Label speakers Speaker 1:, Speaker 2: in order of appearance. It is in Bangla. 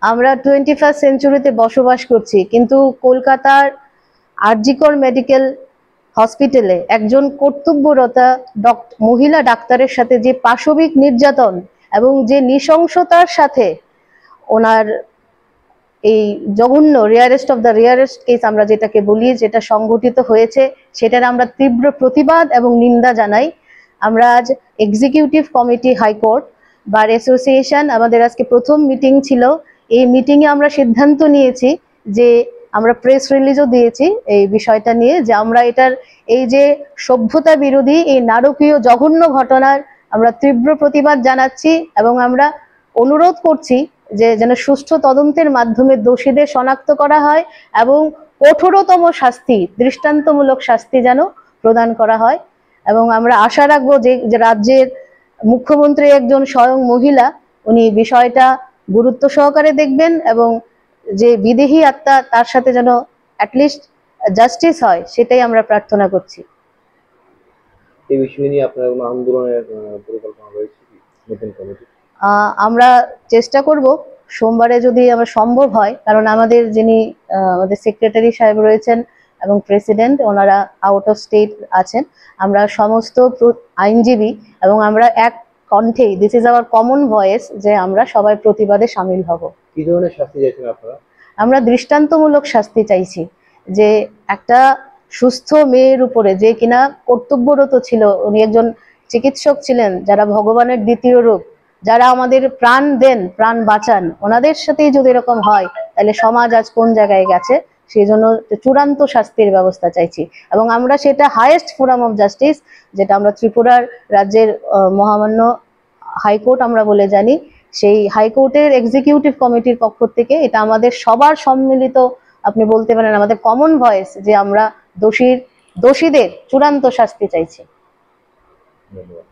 Speaker 1: আমরা 21st সেঞ্চুরিতে বসবাস করছি, কিন্তু কলকাতার আরজিকর মেডিকেল হসপিটালে একজন কর্তব্যরতা মহিলা ডাক্তারের সাথে যে পাশবিক নির্যাতন এবং যে নৃশংসতার সাথে ওনার এই জঘন্য rarest of the rarest case আমরা যেটাকে বলি, যেটা সংঘটিত হয়েছে, সেটার আমরা তীব্র প্রতিবাদ এবং নিন্দা জানাই। আমরা আজ executive committee high court bar association, আমাদের আজকে প্রথম মিটিং ছিল। এই মিটিংয়ে আমরা সিদ্ধান্ত নিয়েছি যে আমরা প্রেস রিলিজও দিয়েছি এই বিষয়টা নিয়ে, যে আমরা এটার এই যে সভ্যতা বিরোধী এই নারকীয় জঘন্য ঘটনার আমরা তীব্র প্রতিবাদ জানাচ্ছি এবং আমরা অনুরোধ করছি যে যেন সুষ্ঠু তদন্তের মাধ্যমে দোষীদের শনাক্ত করা হয় এবং কঠোরতম শাস্তি, দৃষ্টান্তমূলক শাস্তি যেন প্রদান করা হয়। এবং আমরা আশা রাখবো যে রাজ্যের মুখ্যমন্ত্রী একজন স্বয়ং মহিলা, উনি বিষয়টা গুরুত্ব সহকারে দেখবেন এবং যে বিদেহী আত্মা তার সাথে যেন অ্যাটলিস্ট জাস্টিস হয়, সেটাই আমরা প্রার্থনা করছি।
Speaker 2: এই বিষয় নিয়ে আপনার কোনো আন্দোলনের পরিকল্পনা রয়েছে কি নতুন কমিটি?
Speaker 1: আমরা চেষ্টা করব সোমবারে যদি আমার সম্ভব হয়, কারণ আমাদের যিনি আমাদের সেক্রেটারি সাহেব রয়েছেন এবং প্রেসিডেন্ট, ওনারা আউট অফ স্টেট আছেন। আমরা সমস্ত আইনজীবী এবং আমরা এক কণ্ঠেই, this is our common voice, যে আমরা সবাই প্রতিবাদে সামিল হব।
Speaker 2: কি ধরনের শাস্তি চাইছেন আপনারা?
Speaker 1: আমরা দৃষ্টান্তমূলক শাস্তি চাইছি, যে একটা সুস্থ মেয়ের উপরে, যে কিনা কর্তব্যরত ছিল, উনি একজন চিকিৎসক ছিলেন, যারা ভগবানের দ্বিতীয় রূপ, যারা আমাদের প্রাণ দেন, প্রাণ বাঁচান, ওনাদের সাথেই যদি এরকম হয়, তাহলে সমাজ আজ কোন জায়গায় গেছে। সেই জন্য চূড়ান্ত শাস্তির ব্যবস্থা চাইছি এবং আমরা সেটা হাইয়েস্ট ফোরাম অফ জাস্টিস, যেটা আমরা ত্রিপুরার রাজ্যের মহামান্য হাইকোর্ট আমরা বলে জানি, সেই হাইকোর্টের এক্সিকিউটিভ কমিটির পক্ষ থেকে এটা আমাদের সবার সম্মিলিত, আপনি বলতে পারেন আমাদের কমন ভয়েস, যে আমরা দোষীদের চূড়ান্ত শাস্তি চাইছি।
Speaker 2: ধন্যবাদ।